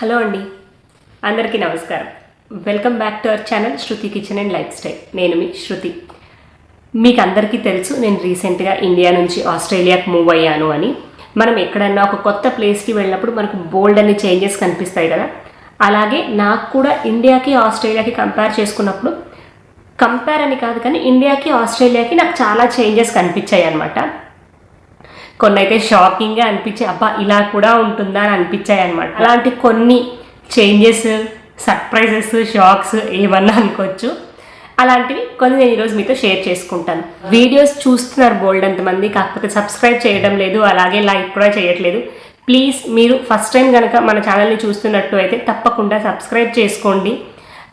Hello అండి, అందరికీ నమస్కారం. Welcome back to our channel Shruti kitchen and life style. నేను మీ శృతి. మీకు అందరికీ తెలుసు, నేను రీసెంట్గా ఇండియా నుంచి ఆస్ట్రేలియాకి మూవ్ అయ్యాను అని. మనం ఎక్కడన్నా ఒక కొత్త ప్లేస్కి వెళ్ళినప్పుడు మనకు బోల్డ్ అన్ని చేంజెస్ కనిపిస్తాయి కదా. అలాగే నాకు కూడా ఇండియాకి ఆస్ట్రేలియాకి కంపేర్ చేసుకున్నప్పుడు, కంపేర్ అని కాదు కానీ ఇండియాకి ఆస్ట్రేలియాకి నాకు చాలా చేంజెస్ కనిపించాయి అన్నమాట. కొన్ని అయితే షాకింగ్గా అనిపించాయి, అబ్బా ఇలా కూడా ఉంటుందా అని అనిపించాయి అనమాట. అలాంటి కొన్ని చేంజెస్, సర్ప్రైజెస్, షాక్స్ ఏమన్నా అనుకోవచ్చు. అలాంటివి కొన్ని నేను ఈరోజు మీతో షేర్ చేసుకుంటాను. వీడియోస్ చూస్తున్నారు బోల్డ్ అంతమంది, కాకపోతే సబ్స్క్రైబ్ చేయడం లేదు, అలాగే లైక్ కూడా చేయట్లేదు. ప్లీజ్ మీరు ఫస్ట్ టైం కనుక మన ఛానల్ని చూస్తున్నట్టు అయితే తప్పకుండా సబ్స్క్రైబ్ చేసుకోండి.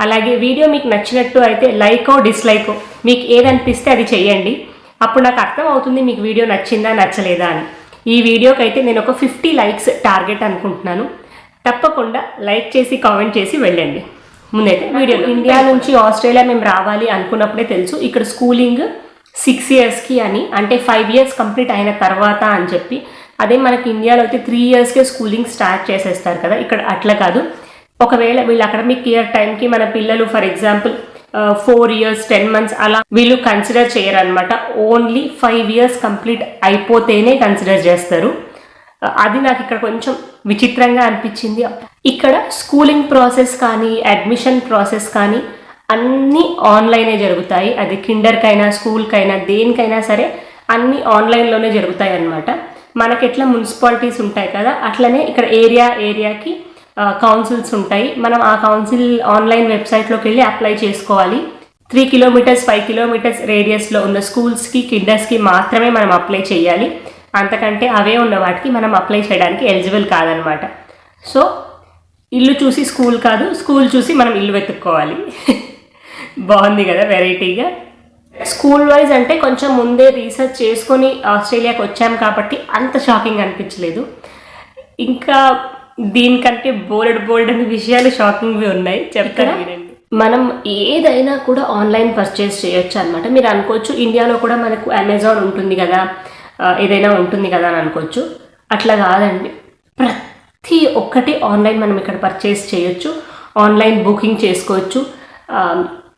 అలాగే వీడియో మీకు నచ్చినట్టు అయితే లైకో డిస్లైకో మీకు ఏదనిపిస్తే అది చేయండి. అప్పుడు నాకు అర్థం అవుతుంది మీకు వీడియో నచ్చిందా నచ్చలేదా అని. ఈ వీడియోకి అయితే నేను ఒక 50 లైక్స్ టార్గెట్ అనుకుంటున్నాను. తప్పకుండా లైక్ చేసి కామెంట్ చేసి వెళ్ళండి. ముందైతే వీడియోలో ఇండియా నుంచి ఆస్ట్రేలియా మేము రావాలి అనుకున్నప్పుడే తెలుసు ఇక్కడ స్కూలింగ్ 6 ఇయర్స్కి అని, అంటే 5 ఇయర్స్ కంప్లీట్ అయిన తర్వాత అని చెప్పి. అదే మనకి ఇండియాలో అయితే 3 ఇయర్స్కే స్కూలింగ్ స్టార్ట్ చేసేస్తారు కదా, ఇక్కడ అట్లా కాదు. ఒకవేళ వీళ్ళు అకాడమిక్ ఇయర్ టైంకి మన పిల్లలు ఫర్ ఎగ్జాంపుల్ 4 ఇయర్స్ 10 మంత్స్ అలా వీళ్ళు కన్సిడర్ చేయరు అనమాట. ఓన్లీ 5 ఇయర్స్ కంప్లీట్ అయిపోతేనే కన్సిడర్ చేస్తారు. అది నాకు ఇక్కడ కొంచెం విచిత్రంగా అనిపించింది. ఇక్కడ స్కూలింగ్ ప్రాసెస్ కానీ అడ్మిషన్ ప్రాసెస్ కానీ అన్నీ ఆన్లైనే జరుగుతాయి. అది కిండర్కైనా స్కూల్కైనా దేనికైనా సరే అన్నీ ఆన్లైన్లోనే జరుగుతాయి అన్నమాట. మనకెట్లా మున్సిపాలిటీస్ ఉంటాయి కదా, అట్లనే ఇక్కడ ఏరియాకి కౌన్సిల్స్ ఉంటాయి. మనం ఆ కౌన్సిల్ ఆన్లైన్ వెబ్సైట్లోకి వెళ్ళి అప్లై చేసుకోవాలి. 3 కిలోమీటర్స్ 5 కిలోమీటర్స్ రేడియస్లో ఉన్న స్కూల్స్కి కిడ్డర్స్కి మాత్రమే మనం అప్లై చేయాలి. అంతకంటే అవే ఉన్న వాటికి మనం అప్లై చేయడానికి ఎలిజిబుల్ కాదనమాట. సో ఇల్లు చూసి స్కూల్ కాదు, స్కూల్ చూసి మనం ఇల్లు వెతుక్కోవాలి. బాగుంది కదా వెరైటీగా. స్కూల్ వైజ్ అంటే కొంచెం ముందే రీసెర్చ్ చేసుకొని ఆస్ట్రేలియాకి వచ్చాం కాబట్టి అంత షాకింగ్ అనిపించలేదు. ఇంకా దీనికంటే బోల్డ్ అని విషయాలు షాకింగ్వి ఉన్నాయి, చెప్తారా వినండి. మనం ఏదైనా కూడా ఆన్లైన్ పర్చేస్ చేయొచ్చు అనమాట. మీరు అనుకోవచ్చు ఇండియాలో కూడా మనకు అమెజాన్ ఉంటుంది కదా, ఏదైనా ఉంటుంది కదా అని అనుకోవచ్చు. అట్లా కాదండి, ప్రతి ఒక్కటి ఆన్లైన్ మనం ఇక్కడ పర్చేస్ చేయొచ్చు. ఆన్లైన్ బుకింగ్ చేసుకోవచ్చు.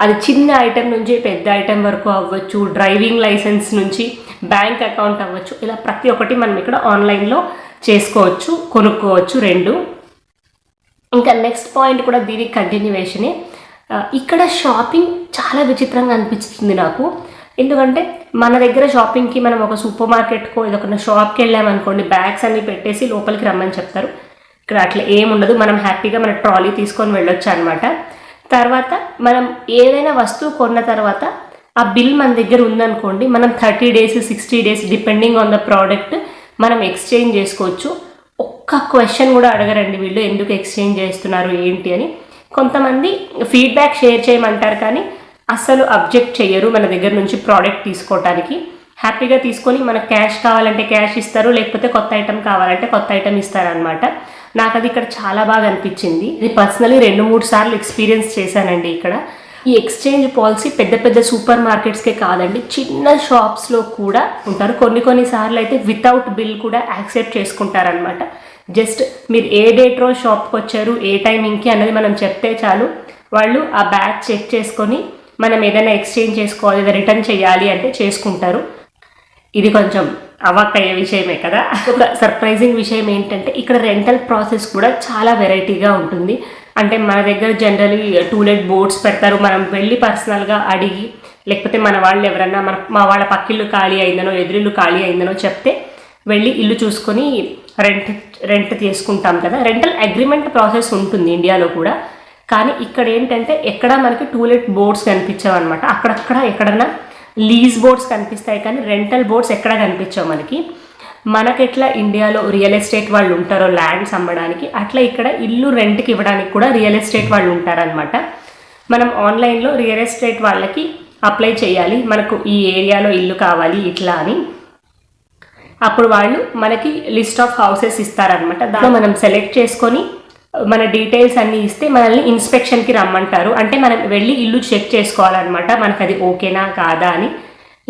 అది చిన్న ఐటెం నుంచి పెద్ద ఐటెం వరకు అవ్వచ్చు, డ్రైవింగ్ లైసెన్స్ నుంచి బ్యాంక్ అకౌంట్ అవ్వచ్చు. ఇలా ప్రతి ఒక్కటి మనం ఇక్కడ ఆన్లైన్లో చేసుకోవచ్చు, కొనుక్కోవచ్చు రెండు. ఇంకా నెక్స్ట్ పాయింట్ కూడా దీనికి కంటిన్యూవేషనే. ఇక్కడ షాపింగ్ చాలా విచిత్రంగా అనిపిస్తుంది నాకు. ఎందుకంటే మన దగ్గర షాపింగ్కి మనం ఒక సూపర్ మార్కెట్కో ఏదొక షాప్కి వెళ్ళామనుకోండి, బ్యాగ్స్ అన్ని పెట్టేసి లోపలికి రమ్మని చెప్తారు. ఇక్కడ అట్లా ఏముండదు. మనం హ్యాపీగా మన ట్రాలీ తీసుకొని వెళ్ళొచ్చు అనమాట. తర్వాత మనం ఏదైనా వస్తువు కొన్న తర్వాత ఆ బిల్ మన దగ్గర ఉందనుకోండి, మనం 30 days 60 days depending on the product మనం ఎక్స్చేంజ్ చేసుకోవచ్చు. ఒక్క క్వశ్చన్ కూడా అడగరండి వీళ్ళు, ఎందుకు ఎక్స్చేంజ్ చేస్తున్నారు ఏంటి అని. కొంతమంది ఫీడ్బ్యాక్ షేర్ చేయమంటారు కానీ అస్సలు అబ్జెక్ట్ చేయరు మన దగ్గర నుంచి ప్రోడక్ట్ తీసుకోవటానికి. హ్యాపీగా తీసుకొని మనకు క్యాష్ కావాలంటే క్యాష్ ఇస్తారు, లేకపోతే కొత్త ఐటెం కావాలంటే కొత్త ఐటెం ఇస్తారనమాట. నాకు అది ఇక్కడ చాలా బాగా అనిపించింది. ఇది పర్సనలీ 2-3 సార్లు ఎక్స్పీరియన్స్ చేశానండి ఇక్కడ. ఈ ఎక్స్చేంజ్ పాలసీ పెద్ద సూపర్ మార్కెట్స్కే కాదండి, చిన్న షాప్స్లో కూడా ఉంటారు. కొన్ని సార్లు అయితే వితౌట్ బిల్ కూడా యాక్సెప్ట్ చేసుకుంటారనమాట. జస్ట్ మీరు ఏ డేట్ రోజు షాప్కి వచ్చారు, ఏ టైమింగ్కి అన్నది మనం చెప్తే చాలు, వాళ్ళు ఆ బ్యాగ్ చెక్ చేసుకొని మనం ఏదైనా ఎక్స్చేంజ్ చేసుకోవాలి, ఏదైనా రిటర్న్ చేయాలి అంటే చేసుకుంటారు. ఇది కొంచెం అవాక్కయ్యే విషయమే కదా. ఒక సర్ప్రైజింగ్ విషయం ఏంటంటే ఇక్కడ రెంటల్ ప్రాసెస్ కూడా చాలా వెరైటీగా ఉంటుంది. అంటే మన దగ్గర జనరలీ టూలెట్ బోర్డ్స్ పెడతారు, మనం వెళ్ళి పర్సనల్గా అడిగి, లేకపోతే మన వాళ్ళు ఎవరన్నా మా వాళ్ళ పక్కిల్లు ఖాళీ అయిందనో ఎదురిల్లు ఖాళీ అయిందనో చెప్తే వెళ్ళి ఇల్లు చూసుకొని రెంట్ తీసుకుంటాం కదా. రెంటల్ అగ్రిమెంట్ ప్రాసెస్ ఉంటుంది ఇండియాలో కూడా. కానీ ఇక్కడ ఏంటంటే ఎక్కడ మనకి టూలెట్ బోర్డ్స్ కనిపించవు అనమాట. అక్కడక్కడ ఎక్కడన్నా లీజ్ బోర్డ్స్ కనిపిస్తాయి కానీ రెంటల్ బోర్డ్స్ ఎక్కడ కనిపించవు మనకి. మనకెట్లా ఇండియాలో రియల్ ఎస్టేట్ వాళ్ళు ఉంటారో ల్యాండ్స్ అమ్మడానికి, అట్లా ఇక్కడ ఇల్లు రెంట్కి ఇవ్వడానికి కూడా రియల్ ఎస్టేట్ వాళ్ళు ఉంటారనమాట. మనం ఆన్లైన్లో రియల్ ఎస్టేట్ వాళ్ళకి అప్లై చేయాలి, మనకు ఈ ఏరియాలో ఇల్లు కావాలి ఇట్లా అని. అప్పుడు వాళ్ళు మనకి లిస్ట్ ఆఫ్ హౌసెస్ ఇస్తారనమాట. దాంట్లో మనం సెలెక్ట్ చేసుకొని మన డీటెయిల్స్ అన్నీ ఇస్తే మనల్ని ఇన్స్పెక్షన్కి రమ్మంటారు. అంటే మనం వెళ్ళి ఇల్లు చెక్ చేసుకోవాలన్నమాట, మనకు అది ఓకేనా కాదా అని.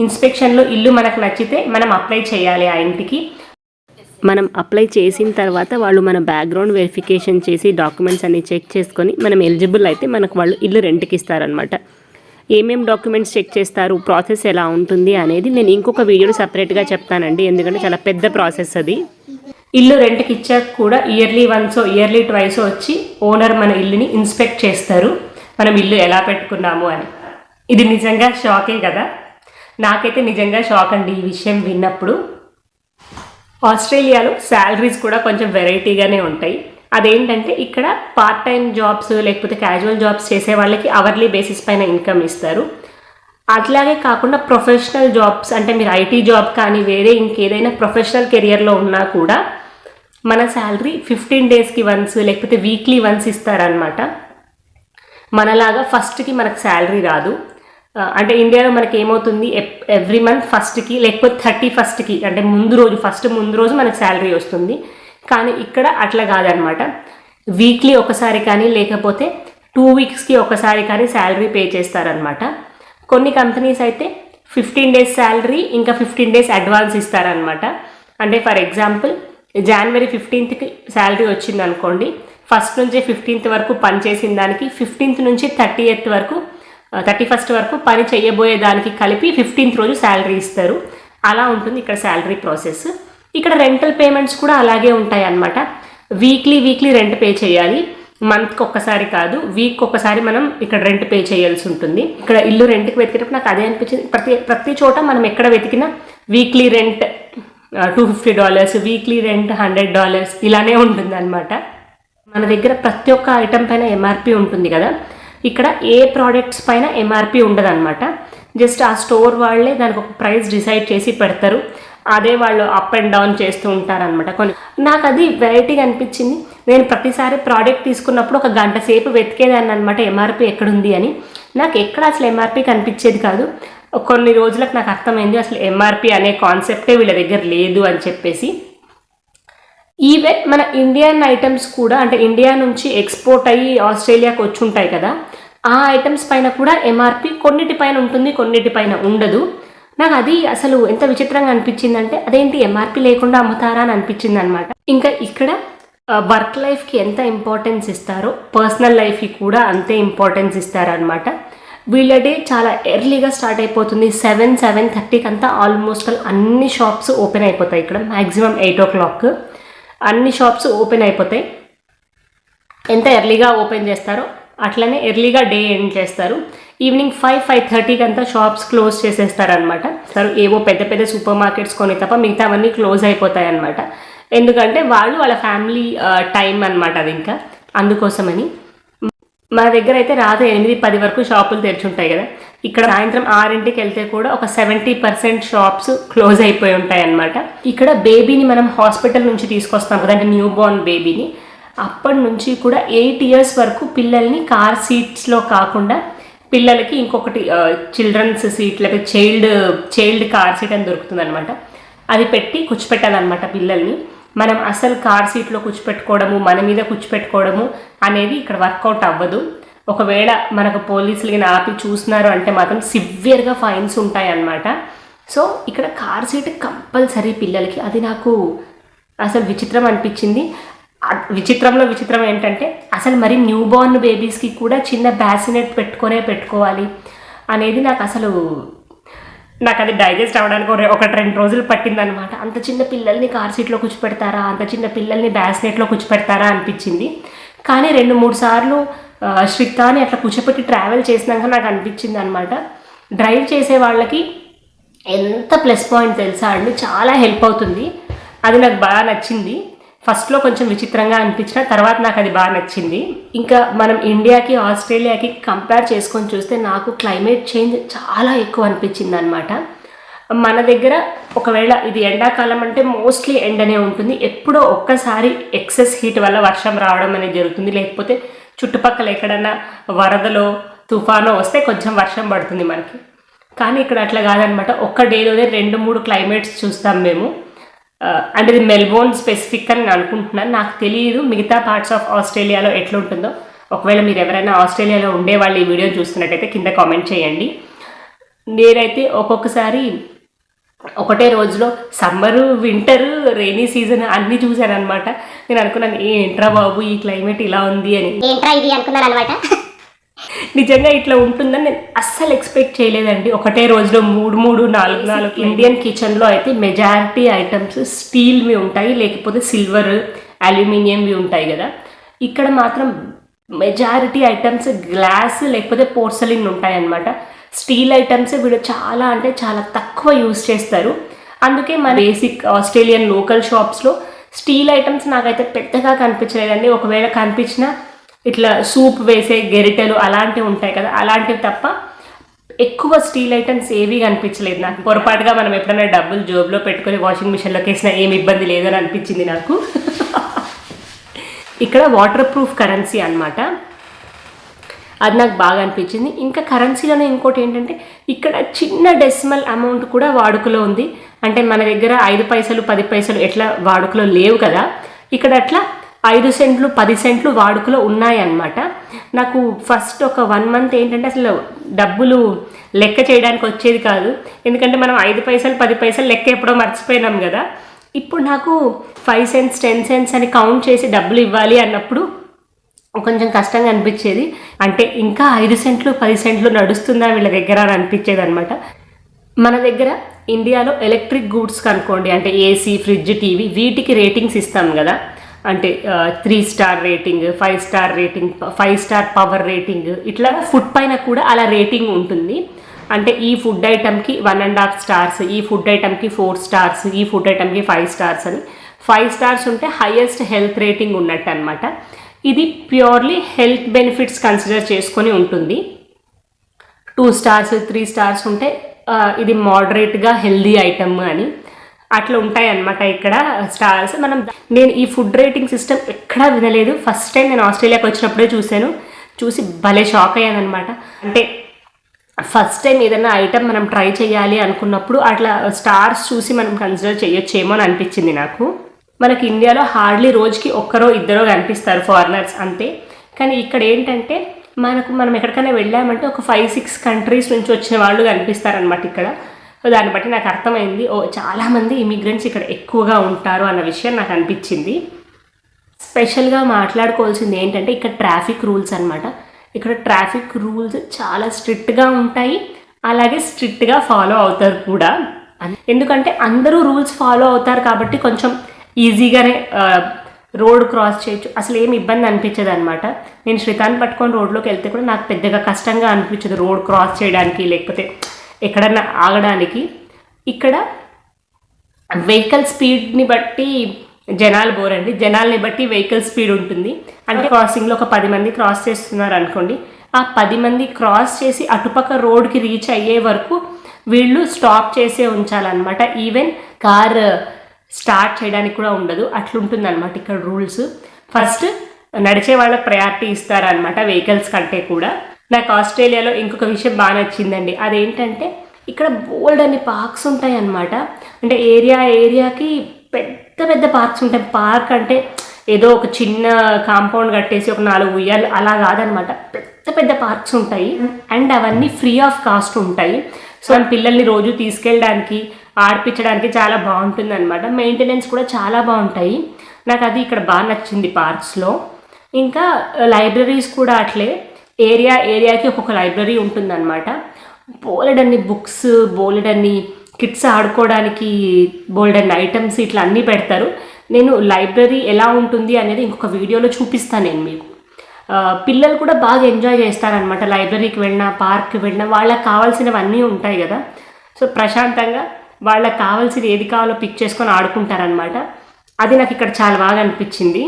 ఇన్స్పెక్షన్లో ఇల్లు మనకు నచ్చితే మనం అప్లై చేయాలి ఆ ఇంటికి. మనం అప్లై చేసిన తర్వాత వాళ్ళు మన బ్యాక్గ్రౌండ్ వెరిఫికేషన్ చేసి డాక్యుమెంట్స్ అన్ని చెక్ చేసుకొని మనం ఎలిజిబుల్ అయితే మనకు వాళ్ళు ఇల్లు రెంట్కి ఇస్తారనమాట. ఏమేం డాక్యుమెంట్స్ చెక్ చేస్తారు, ప్రాసెస్ ఎలా ఉంటుంది అనేది నేను ఇంకొక వీడియోలో సపరేట్గా చెప్తానండి, ఎందుకంటే చాలా పెద్ద ప్రాసెస్ అది. ఇల్లు రెంట్కి ఇచ్చాక కూడా ఇయర్లీ వన్సో ఇయర్లీ ట్వైసో వచ్చి ఓనర్ మన ఇల్లుని ఇన్స్పెక్ట్ చేస్తారు, మనం ఇల్లు ఎలా పెట్టుకున్నాము అని. ఇది నిజంగా షాకే కదా, నాకైతే నిజంగా షాక్ అండి ఈ విషయం విన్నప్పుడు. ఆస్ట్రేలియాలో శాలరీస్ కూడా కొంచెం వెరైటీగానే ఉంటాయి. అదేంటంటే ఇక్కడ పార్ట్ టైం జాబ్స్ లేకపోతే క్యాజువల్ జాబ్స్ చేసే వాళ్ళకి అవర్లీ బేసిస్ పైన ఇన్కమ్ ఇస్తారు. అట్లాగే కాకుండా ప్రొఫెషనల్ జాబ్స్ అంటే మీరు ఐటీ జాబ్ కానీ వేరే ఇంకేదైనా ప్రొఫెషనల్ కెరియర్లో ఉన్నా కూడా మన శాలరీ 15 డేస్కి వన్స్ లేకపోతే వీక్లీ వన్స్ ఇస్తారనమాట. మనలాగా ఫస్ట్కి మనకు శాలరీ రాదు. అంటే ఇండియాలో మనకి ఏమవుతుంది, ఎవ్రీ మంత్ ఫస్ట్కి లేకపోతే 31స్ట్కి అంటే ముందు రోజు మనకు శాలరీ వస్తుంది. కానీ ఇక్కడ అట్లా కాదనమాట. వీక్లీ ఒకసారి కానీ లేకపోతే 2 వీక్స్కి ఒకసారి కానీ శాలరీ పే చేస్తారనమాట. కొన్ని కంపెనీస్ అయితే 15 డేస్ శాలరీ ఇంకా 15 డేస్ అడ్వాన్స్ ఇస్తారనమాట. అంటే ఫర్ ఎగ్జాంపుల్ జనవరి 15కి శాలరీ వచ్చింది అనుకోండి, ఫస్ట్ నుంచి 15th వరకు పని చేసిన దానికి 15th నుంచి 31st వరకు పని చేయబోయే దానికి కలిపి 15th రోజు శాలరీ ఇస్తారు. అలా ఉంటుంది ఇక్కడ శాలరీ ప్రాసెస్. ఇక్కడ రెంటల్ పేమెంట్స్ కూడా అలాగే ఉంటాయి అన్నమాట. వీక్లీ రెంట్ పే చేయాలి. మంత్కి ఒక్కసారి కాదు, వీక్ ఒకసారి మనం ఇక్కడ రెంట్ పే చేయాల్సి ఉంటుంది. ఇక్కడ ఇల్లు రెంట్కి వెతికేటప్పుడు నాకు అదే అనిపించింది. ప్రతి చోట మనం ఎక్కడ వెతికినా వీక్లీ రెంట్ $250, వీక్లీ రెంట్ $100 ఇలానే ఉంటుంది అనమాట. మన దగ్గర ప్రతి ఒక్క ఐటెం పైన ఎంఆర్పి ఉంటుంది కదా, ఇక్కడ ఏ ప్రోడక్ట్స్ పైన ఎంఆర్పి ఉండదన్నమాట. జస్ట్ ఆ స్టోర్ వాళ్ళే దానికి ఒక ప్రైస్ డిసైడ్ చేసి పెడతారు, అదే వాళ్ళు అప్ అండ్ డౌన్ చేస్తూ ఉంటారనమాట. నాకు అది వెరైటీగా అనిపించింది. నేను ప్రతిసారి ప్రోడక్ట్ తీసుకున్నప్పుడు ఒక గంట సేపు వెతికేదాన్ని అనమాట ఎంఆర్పి ఎక్కడుంది అని. నాకు ఎక్కడ అసలు ఎంఆర్పి కనిపించేది కాదు. కొన్ని రోజులకు నాకు అర్థమైంది అసలు ఎంఆర్పి అనే కాన్సెప్టే వీళ్ళ దగ్గర లేదు అని చెప్పేసి. ఈవెన్ మన ఇండియన్ ఐటమ్స్ కూడా అంటే ఇండియా నుంచి ఎక్స్పోర్ట్ అయ్యి ఆస్ట్రేలియాకి వచ్చి ఉంటాయి కదా, ఆ ఐటమ్స్ పైన కూడా ఎంఆర్పి కొన్నిటిపైన ఉంటుంది, కొన్నిటిపైన ఉండదు. నాకు అది అసలు ఎంత విచిత్రంగా అనిపించిందంటే అదేంటి ఎంఆర్పి లేకుండా అమ్ముతారా అని అనిపించింది అనమాట. ఇంకా ఇక్కడ వర్క్ లైఫ్కి ఎంత ఇంపార్టెన్స్ ఇస్తారో పర్సనల్ లైఫ్కి కూడా అంతే ఇంపార్టెన్స్ ఇస్తారనమాట. వీళ్ళ డే చాలా ఎర్లీగా స్టార్ట్ అయిపోతుంది. 7-7:30కి అంతా ఆల్మోస్ట్ అన్ని షాప్స్ ఓపెన్ అయిపోతాయి. ఇక్కడ మ్యాక్సిమం 8 o'clock అన్ని షాప్స్ ఓపెన్ అయిపోతాయి. ఎంత ఎర్లీగా ఓపెన్ చేస్తారో అట్లనే ఎర్లీగా డే ఎండ్ చేస్తారు. ఈవినింగ్ 5-5:30కి అంతా షాప్స్ క్లోజ్ చేసేస్తారనమాట. ఏవో పెద్ద సూపర్ మార్కెట్స్ కొని తప్ప మిగతావన్నీ క్లోజ్ అయిపోతాయి అనమాట. ఎందుకంటే వాళ్ళ ఫ్యామిలీ టైం అనమాట అది. ఇంకా అందుకోసమని మన దగ్గర అయితే రాత్రి 8-10 వరకు షాపులు తెరిచుంటాయి కదా, ఇక్కడ సాయంత్రం 6ంటికి వెళ్తే కూడా ఒక 70% షాప్స్ క్లోజ్ అయిపోయి ఉంటాయి అన్నమాట. ఇక్కడ బేబీని మనం హాస్పిటల్ నుంచి తీసుకొస్తాం కదా, అంటే న్యూ బోర్న్ బేబీని, అప్పటి నుంచి కూడా 8 years వరకు పిల్లల్ని కార్ సీట్స్లో కాకుండా పిల్లలకి ఇంకొకటి చిల్డ్రన్స్ సీట్ లేకపోతే చైల్డ్ కార్ సీట్ అని దొరుకుతుంది అనమాట. అది పెట్టి కూర్చోపెట్టాలన్నమాట పిల్లల్ని. మనం అసలు కార్ సీట్లో కూర్చోపెట్టుకోవడము, మన మీద కూర్చోపెట్టుకోవడము అనేది ఇక్కడ వర్కౌట్ అవ్వదు. ఒకవేళ మనకు పోలీసులకి ఆపి చూస్తున్నారు అంటే మాత్రం సివియర్గా ఫైన్స్ ఉంటాయి అన్నమాట. సో ఇక్కడ కార్ సీట్ కంపల్సరీ పిల్లలకి. అది నాకు అసలు విచిత్రం అనిపించింది. విచిత్రం ఏంటంటే అసలు మరి న్యూ బోర్న్ బేబీస్కి కూడా చిన్న బ్యాసినెట్ పెట్టుకోవాలి అనేది నాకు అది డైజెస్ట్ అవ్వడానికి 1-2 రోజులు పట్టిందనమాట. అంత చిన్న పిల్లల్ని కార్ సీట్లో కూర్చోపెడతారా, అంత చిన్న పిల్లల్ని బ్యాసినెట్లో కూర్చోపెడతారా అనిపించింది. కానీ 2-3 సార్లు శ్రీతాని అట్లా కూర్చోపెట్టి ట్రావెల్ చేసినాక నాకు అనిపించింది అనమాట, డ్రైవ్ చేసే వాళ్ళకి ఎంత ప్లస్ పాయింట్ తెలుసా అండి, చాలా హెల్ప్ అవుతుంది. అది నాకు బాగా నచ్చింది. ఫస్ట్లో కొంచెం విచిత్రంగా అనిపించిన తర్వాత నాకు అది బాగా నచ్చింది. ఇంకా మనం ఇండియాకి ఆస్ట్రేలియాకి కంపేర్ చేసుకొని చూస్తే నాకు క్లైమేట్ చేంజ్ చాలా ఎక్కువ అనిపించింది అనమాట. మన దగ్గర ఒకవేళ ఇది ఎండాకాలం అంటే మోస్ట్లీ ఎండనే ఉంటుంది. ఎప్పుడో ఒక్కసారి ఎక్సెస్ హీట్ వల్ల వర్షం రావడం అనేది జరుగుతుంది, లేకపోతే చుట్టుపక్కల ఎక్కడన్నా వరదలో తుఫానో వస్తే కొంచెం వర్షం పడుతుంది మనకి. కానీ ఇక్కడ అట్లా కాదనమాట. ఒక్క డేలోనే 2-3 క్లైమేట్స్ చూస్తాం మేము. అంటే ఇది మెల్బోర్న్ స్పెసిఫిక్ అని నేను అనుకుంటున్నాను, నాకు తెలియదు మిగతా పార్ట్స్ ఆఫ్ ఆస్ట్రేలియాలో ఎట్లా ఉంటుందో. ఒకవేళ మీరు ఎవరైనా ఆస్ట్రేలియాలో ఉండేవాళ్ళు ఈ వీడియో చూస్తున్నట్టయితే కింద కామెంట్ చేయండి. నేనైతే ఒక్కొక్కసారి ఒకటే రోజులో సమ్మరు, వింటరు, రెయినీ సీజన్ అన్నీ చూశాను అనమాట. నేను అనుకున్నాను ఏంట్రా బాబు ఈ క్లైమేట్ ఇలా ఉంది అని, ఏంట్రా ఇది అనుకున్నాను అనమాట. నిజంగా ఇట్లా ఉంటుందని నేను అస్సలు ఎక్స్పెక్ట్ చేయలేదండి. ఒకటే రోజులో 3-4 ఇండియన్ కిచెన్లో అయితే మెజారిటీ ఐటమ్స్ స్టీల్వి ఉంటాయి, లేకపోతే సిల్వర్, అల్యూమినియంవి ఉంటాయి కదా. ఇక్కడ మాత్రం మెజారిటీ ఐటమ్స్ గ్లాస్ లేకపోతే పోర్సలిన్ ఉంటాయి అన్నమాట. స్టీల్ ఐటమ్స్ వీళ్ళు చాలా అంటే చాలా తక్కువ యూజ్ చేస్తారు. అందుకే మన బేసిక్ ఆస్ట్రేలియన్ లోకల్ షాప్స్లో స్టీల్ ఐటమ్స్ నాకైతే పెద్దగా కనిపించలేదండి. ఒకవేళ కనిపించినా ఇట్లా సూప్ వేసే గెరిటెలు అలాంటివి ఉంటాయి కదా, అలాంటివి తప్ప ఎక్కువ స్టీల్ ఐటమ్స్ ఏవి కనిపించలేదు నాకు. పొరపాటుగా మనం ఎప్పుడైనా డబ్బులు జోబులో పెట్టుకొని వాషింగ్ మిషన్లోకి వేసినా ఏమి ఇబ్బంది లేదని అనిపించింది నాకు. ఇక్కడ వాటర్ ప్రూఫ్ కరెన్సీ అన్నమాట, అది నాకు బాగా అనిపించింది. ఇంకా కరెన్సీలోనే ఇంకోటి ఏంటంటే ఇక్కడ చిన్న డెసిమల్ అమౌంట్ కూడా వాడుకలో ఉంది. అంటే మన దగ్గర 5 పైసలు 10 పైసలు ఎట్లా వాడుకలో లేవు కదా, ఇక్కడ అట్లా 5 సెంట్లు 10 సెంట్లు వాడుకలో ఉన్నాయన్నమాట. నాకు ఫస్ట్ ఒక 1 మంత్ ఏంటంటే అసలు డబ్బులు లెక్క చేయడానికి వచ్చేది కాదు. ఎందుకంటే మనం 5 పైసలు 10 పైసలు లెక్క ఎప్పుడో మర్చిపోయినాం కదా. ఇప్పుడు నాకు 5 సెంట్స్ 10 సెంట్స్ అని కౌంట్ చేసి డబ్బులు ఇవ్వాలి అన్నప్పుడు కొంచెం కష్టంగా అనిపించేది. అంటే ఇంకా 5 సెంట్లు 10 సెంట్లు నడుస్తుందా వీళ్ళ దగ్గర అని అనిపించేది అనమాట. మన దగ్గర ఇండియాలో ఎలక్ట్రిక్ గూడ్స్ కనుక్కోండి, అంటే ఏసీ, ఫ్రిడ్జ్, టీవీ, వీటికి రేటింగ్స్ ఇస్తాం కదా. అంటే 3 star rating, 5 star rating, 5 star power rating, ఇట్లా ఫుడ్ పైన కూడా అలా రేటింగ్ ఉంటుంది. అంటే ఈ ఫుడ్ ఐటమ్కి 1.5 స్టార్స్, ఈ ఫుడ్ ఐటమ్కి 4 స్టార్స్, ఈ ఫుడ్ ఐటమ్కి 5 స్టార్స్ అని. 5 స్టార్స్ ఉంటే హైయెస్ట్ హెల్త్ రేటింగ్ ఉన్నట్టు అనమాట. ఇది ప్యూర్లీ హెల్త్ బెనిఫిట్స్ కన్సిడర్ చేసుకొని ఉంటుంది. 2 స్టార్స్ 3 స్టార్స్ ఉంటే ఇది మోడరేట్గా హెల్దీ ఐటమ్ అని అట్లా ఉంటాయి అన్నమాట ఇక్కడ స్టార్స్. నేను ఈ ఫుడ్ రేటింగ్ సిస్టమ్ ఎక్కడా వినలేదు. ఫస్ట్ టైం నేను ఆస్ట్రేలియాకి వచ్చినప్పుడే చూసి భలే షాక్ అయ్యాను అనమాట. అంటే ఫస్ట్ టైం ఏదైనా ఐటమ్ మనం ట్రై చేయాలి అనుకున్నప్పుడు అట్లా స్టార్స్ చూసి మనం కన్సిడర్ చేయొచ్చేమో అని అనిపించింది నాకు. మనకి ఇండియాలో హార్డ్లీ రోజుకి 1-2 కనిపిస్తారు ఫారినర్స్ అంతే. కానీ ఇక్కడ ఏంటంటే మనం ఎక్కడికైనా వెళ్ళామంటే ఒక 5-6 కంట్రీస్ నుంచి వచ్చిన వాళ్ళు కనిపిస్తారనమాట ఇక్కడ. సో దాన్ని బట్టి నాకు అర్థమైంది, చాలామంది ఇమిగ్రెంట్స్ ఇక్కడ ఎక్కువగా ఉంటారు అన్న విషయం నాకు అనిపించింది. స్పెషల్గా మాట్లాడుకోవాల్సింది ఏంటంటే ఇక్కడ ట్రాఫిక్ రూల్స్ అనమాట. ఇక్కడ ట్రాఫిక్ రూల్స్ చాలా స్ట్రిక్ట్గా ఉంటాయి, అలాగే స్ట్రిక్ట్గా ఫాలో అవుతారు కూడా. ఎందుకంటే అందరూ రూల్స్ ఫాలో అవుతారు కాబట్టి కొంచెం ఈజీగానే రోడ్ క్రాస్ చేయొచ్చు, అసలు ఏమి ఇబ్బంది అనిపించదు అనమాట. నేను శ్రీతాన్ని పట్టుకొని రోడ్లోకి వెళ్తే కూడా నాకు పెద్దగా కష్టంగా అనిపించదు రోడ్ క్రాస్ చేయడానికి, లేకపోతే ఎక్కడన్నా ఆగడానికి. ఇక్కడ వెహికల్ స్పీడ్ని బట్టి జనాలు బోరండి, జనాల్ని బట్టి వెహికల్ స్పీడ్ ఉంటుంది. అంటే క్రాసింగ్లో ఒక 10 మంది క్రాస్ చేస్తున్నారు అనుకోండి, ఆ 10 మంది క్రాస్ చేసి అటుపక్క రోడ్కి రీచ్ అయ్యే వరకు వీళ్ళు స్టాప్ చేసే ఉంచాలన్నమాట. ఈవెన్ కార్ స్టార్ట్ చేయడానికి కూడా ఉండదు, అట్లుంటుంది అనమాట ఇక్కడ రూల్స్. ఫస్ట్ నడిచే వాళ్ళకి ప్రయారిటీ ఇస్తారనమాట వెహికల్స్ కంటే కూడా. నాకు ఆస్ట్రేలియాలో ఇంకొక విషయం బాగా నచ్చిందండి. అదేంటంటే ఇక్కడ బోల్డ్ అని పార్క్స్ ఉంటాయి అన్నమాట. అంటే ఏరియాకి పెద్ద పెద్ద పార్క్స్ ఉంటాయి. పార్క్ అంటే ఏదో ఒక చిన్న కాంపౌండ్ కట్టేసి ఒక 4 ఉయ్యాలు అలా కాదనమాట, పెద్ద పెద్ద పార్క్స్ ఉంటాయి. అండ్ అవన్నీ ఫ్రీ ఆఫ్ కాస్ట్ ఉంటాయి. సో మన పిల్లల్ని రోజు తీసుకెళ్ళడానికి ఆడిపించడానికి చాలా బాగుంటుంది అనమాట. మెయింటెనెన్స్ కూడా చాలా బాగుంటాయి. నాకు అది ఇక్కడ బాగా నచ్చింది పార్క్స్లో. ఇంకా లైబ్రరీస్ కూడా అట్లే ఏరియాకి ఒక్కొక్క లైబ్రరీ ఉంటుందన్నమాట. బోలెడన్ని బుక్స్, బోలెడన్ని కిడ్స్ ఆడుకోవడానికి బోలెడన్ని ఐటమ్స్ ఇట్లా అన్నీ పెడతారు. నేను లైబ్రరీ ఎలా ఉంటుంది అనేది ఇంకొక వీడియోలో చూపిస్తాను నేను మీకు. పిల్లలు కూడా బాగా ఎంజాయ్ చేస్తారనమాట. లైబ్రరీకి వెళ్ళినా పార్క్కి వెళ్ళినా వాళ్ళకి కావాల్సినవన్నీ ఉంటాయి కదా. సో ప్రశాంతంగా వాళ్ళకి కావాల్సింది ఏది కావాలో పిక్ చేసుకొని ఆడుకుంటారనమాట. అది నాకు ఇక్కడ చాలా బాగా అనిపించింది.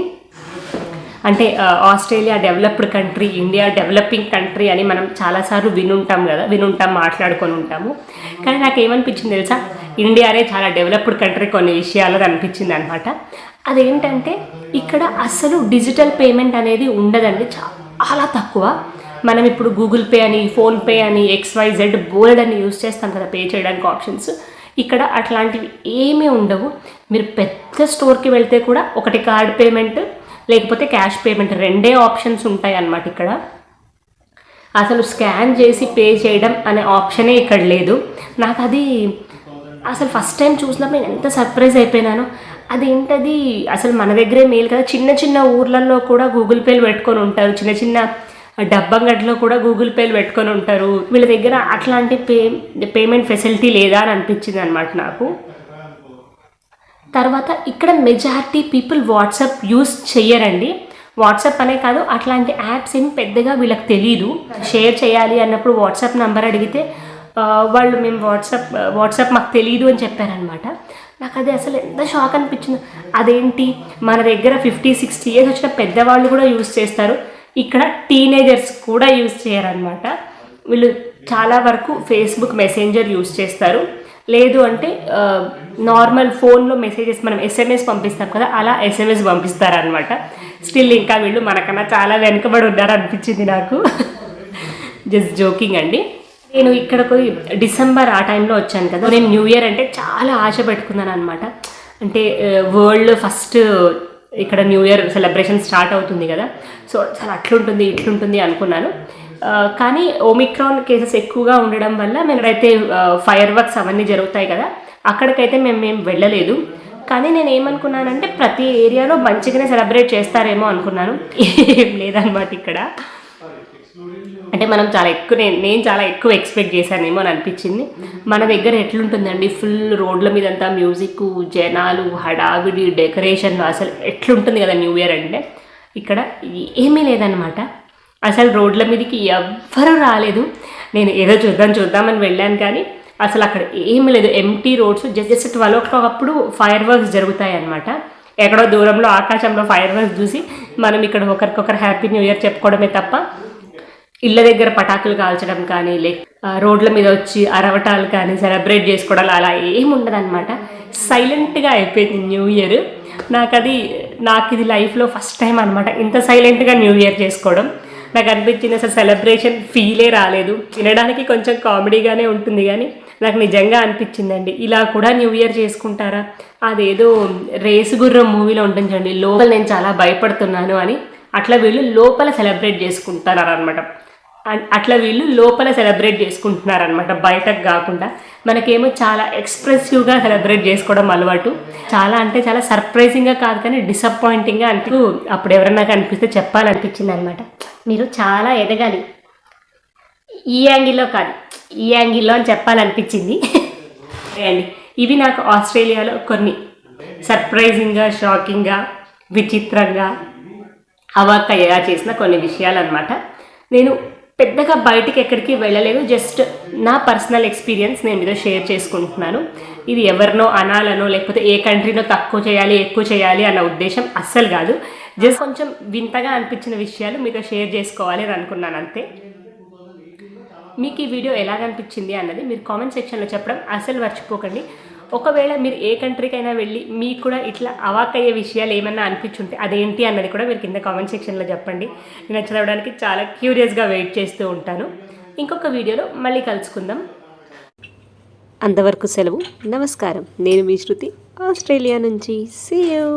అంటే Australia developed country, India developing country అని మనం చాలాసార్లు వినుంటాం మాట్లాడుకొని ఉంటాము. కానీ నాకు ఏమనిపించింది తెలుసా, ఇండియానే చాలా డెవలప్డ్ కంట్రీ కొన్ని విషయాల్లో అనిపించింది అనమాట. అదేంటంటే ఇక్కడ అసలు డిజిటల్ పేమెంట్ అనేది ఉండదండి, చాలా తక్కువ. మనం ఇప్పుడు గూగుల్ పే అని, ఫోన్పే అని, XYZ బోర్డ్ అని యూజ్ చేస్తాం కదా పే చేయడానికి ఆప్షన్స్. ఇక్కడ అట్లాంటివి ఏమీ ఉండవు. మీరు పెద్ద స్టోర్కి వెళ్తే కూడా ఒకటి కార్డ్ పేమెంట్ లేకపోతే క్యాష్ పేమెంట్, 2 ఆప్షన్స్ ఉంటాయి అన్నమాట ఇక్కడ. అసలు స్కాన్ చేసి పే చేయడం అనే ఆప్షనే ఇక్కడ లేదు. నాకు అది అసలు ఫస్ట్ టైం చూసినప్పుడు నేను ఎంత సర్ప్రైజ్ అయిపోయినానో. అదేంటది అసలు మన దగ్గరే మేలు కదా, చిన్న చిన్న ఊర్లలో కూడా గూగుల్ పేలు పెట్టుకొని ఉంటారు, చిన్న చిన్న డబ్బంగట్లో కూడా గూగుల్ పేలు పెట్టుకొని ఉంటారు. వీళ్ళ దగ్గర అట్లాంటి పేమెంట్ ఫెసిలిటీ లేదా అని అనిపించింది అనమాట నాకు. తర్వాత ఇక్కడ మెజారిటీ పీపుల్ వాట్సాప్ యూస్ చెయ్యరండి. వాట్సాప్ అనే కాదు, అట్లాంటి యాప్స్ ఏమి పెద్దగా వీళ్ళకి తెలీదు. షేర్ చేయాలి అన్నప్పుడు వాట్సాప్ నెంబర్ అడిగితే వాళ్ళు మేము వాట్సాప్ మాకు తెలీదు అని చెప్పారనమాట. నాకు అది అసలు ఎంత షాక్ అనిపించింది. అదేంటి మన దగ్గర 50-60 ఇయర్స్ వచ్చిన పెద్దవాళ్ళు కూడా యూస్ చేస్తారు, ఇక్కడ టీనేజర్స్ కూడా యూస్ చేయరనమాట. వీళ్ళు చాలా వరకు ఫేస్బుక్ మెసెంజర్ యూస్ చేస్తారు, లేదు అంటే నార్మల్ ఫోన్లో మెసేజెస్ మనం ఎస్ఎంఎస్ పంపిస్తాం కదా, అలా ఎస్ఎంఎస్ పంపిస్తారనమాట. స్టిల్ ఇంకా వీళ్ళు మనకన్నా చాలా వెనుకబడి ఉన్నారు అనిపించింది నాకు. జస్ట్ జోకింగ్ అండి. నేను ఇక్కడకు డిసెంబర్ ఆ టైంలో వచ్చాను కదా, నేను న్యూ ఇయర్ అంటే చాలా ఆశ పెట్టుకున్నాను అనమాట. అంటే వరల్డ్ ఫస్ట్ ఇక్కడ న్యూ ఇయర్ సెలబ్రేషన్ స్టార్ట్ అవుతుంది కదా, సో అసలు అట్లుంటుంది ఇట్లుంటుంది అనుకున్నాను. కానీ ఒమిక్రాన్ కేసెస్ ఎక్కువగా ఉండడం వల్ల మేమైతే ఫైర్ వర్క్స్ అవన్నీ జరుగుతాయి కదా, అక్కడికైతే మేము వెళ్ళలేదు. కానీ నేను ఏమనుకున్నానంటే ప్రతి ఏరియాలో మంచిగానే సెలబ్రేట్ చేస్తారేమో అనుకున్నాను. ఏం లేదనమాట ఇక్కడ. అంటే మనం చాలా ఎక్కువ నేను చాలా ఎక్కువ ఎక్స్పెక్ట్ చేశానేమో అని అనిపించింది. మన దగ్గర ఎట్లుంటుందండి, ఫుల్ రోడ్ల మీదంతా మ్యూజిక్, జనాలు, హడావిడి, డెకరేషన్లు, అసలు ఎట్లుంటుంది కదా న్యూ ఇయర్ అంటే. ఇక్కడ ఏమీ లేదనమాట. అసలు రోడ్ల మీదకి ఎవ్వరూ రాలేదు. నేను ఏదో చూద్దామని వెళ్ళాను, కానీ అసలు అక్కడ ఏమీ లేదు, ఎంటీ రోడ్స్. జస్ట్ 12 o'clock అప్పుడు ఫైర్ వర్క్స్ జరుగుతాయి అన్నమాట. ఎక్కడో దూరంలో ఆకాశంలో ఫైర్ వర్క్స్ చూసి మనం ఇక్కడ ఒకరికొకరు హ్యాపీ న్యూ ఇయర్ చెప్పుకోవడమే తప్ప ఇళ్ళ దగ్గర పటాకులు కాల్చడం కానీ, రోడ్ల మీద వచ్చి అరవటాలు కానీ, సెలబ్రేట్ చేసుకోవడాలు అలా ఏమి ఉండదు అనమాట. సైలెంట్గా అయిపోయింది న్యూ ఇయర్. నాకు ఇది లైఫ్లో ఫస్ట్ టైం అనమాట ఇంత సైలెంట్గా న్యూ ఇయర్ చేసుకోవడం. నాకు అనిపించింది అసలు సెలబ్రేషన్ ఫీలే రాలేదు. వినడానికి కొంచెం కామెడీగానే ఉంటుంది, కానీ నాకు నిజంగా అనిపించిందండి, ఇలా కూడా న్యూ ఇయర్ చేసుకుంటారా. అదేదో రేసు గుర్రం మూవీలో ఉంటుంది చూడండి, లోపల నేను చాలా భయపడుతున్నాను అని, అట్లా వీళ్ళు లోపల సెలబ్రేట్ చేసుకుంటున్నారనమాట. బయటకు కాకుండా. మనకేమో చాలా ఎక్స్ప్రెసివ్గా సెలబ్రేట్ చేసుకోవడం అలవాటు. చాలా అంటే చాలా సర్ప్రైజింగ్గా కాదు, కానీ డిసప్పాయింటింగ్గా అప్పుడు ఎవరన్నా కనిపిస్తే చెప్పాలనిపించింది అనమాట, మీరు చాలా ఎదగాలి, ఈ యాంగిల్లో కాదు ఈ యాంగిల్లో అని చెప్పాలనిపించింది. అండి, ఇవి నాకు ఆస్ట్రేలియాలో కొన్ని సర్ప్రైజింగ్గా, షాకింగ్గా, విచిత్రంగా, అవాక్కయ్యగా చేసిన కొన్ని విషయాలు అనమాట. నేను పెద్దగా బయటికి ఎక్కడికి వెళ్ళలేదు, జస్ట్ నా పర్సనల్ ఎక్స్పీరియన్స్ నేను మీతో షేర్ చేసుకుంటున్నాను. ఇది ఎవరినో అనాలనో లేకపోతే ఏ కంట్రీనో తక్కువ చేయాలి ఎక్కువ చేయాలి అన్న ఉద్దేశం అస్సలు కాదు. జస్ట్ కొంచెం వింతగా అనిపించిన విషయాలు మీతో షేర్ చేసుకోవాలి అని అనుకున్నాను అంతే. మీకు ఈ వీడియో ఎలాగనిపించింది అన్నది మీరు కామెంట్ సెక్షన్లో చెప్పడం అస్సలు మర్చిపోకండి. ఒకవేళ మీరు ఏ కంట్రీకైనా వెళ్ళి మీకు కూడా ఇట్లా అవాక్కయ్యే విషయాలు ఏమన్నా అనిపించుంటే అదేంటి అన్నది కూడా మీరు కింద కామెంట్ సెక్షన్లో చెప్పండి. నేను చదవడానికి చాలా క్యూరియస్గా వెయిట్ చేస్తూ ఉంటాను. ఇంకొక వీడియోలో మళ్ళీ కలుసుకుందాం. అంతవరకు సెలవు, నమస్కారం. నేను మీ శృతి, ఆస్ట్రేలియా నుంచి. See you.